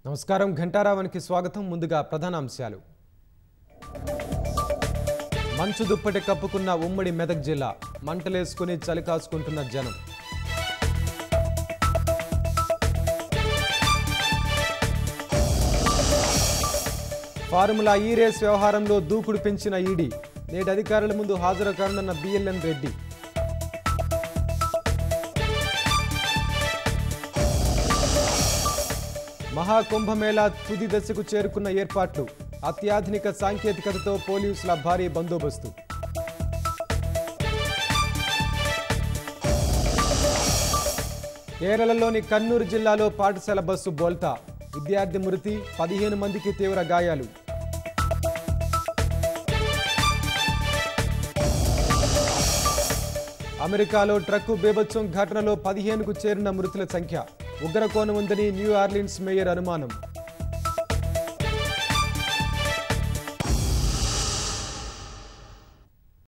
నమస్కారం ఘంటారావానికి స్వాగతం. ముందుగా ప్రధాన అంశాలు. మంచు దుప్పటి కప్పుకున్న ఉమ్మడి మెదక్ జిల్లా, మంటలేసుకుని చలి కాసుకుంటున్న జనం. ఫార్ములా ఈ రేస్ వ్యవహారంలో దూకుడు పెంచిన ఈడీ, నేటి అధికారుల ముందు హాజరు కానున్న బిఎల్ఎన్ రెడ్డి. మహాకుంభమేళా తుది దశకు చేరుకున్న ఏర్పాట్లు, అత్యాధునిక సాంకేతికతతో పోలీసుల భారీ బందోబస్తు. కేరళలోని కన్నూరు జిల్లాలో పాఠశాల బస్సు బోల్తా, విద్యార్థి మృతి, 15 మందికి తీవ్ర గాయాలు. అమెరికాలో ట్రక్కు బీభత్సం ఘటనలో 15కు చేరిన మృతుల సంఖ్య. ఉగ్రకోణం ఉందని న్యూ ఆర్లిన్స్ మేయర్ అనుమానం.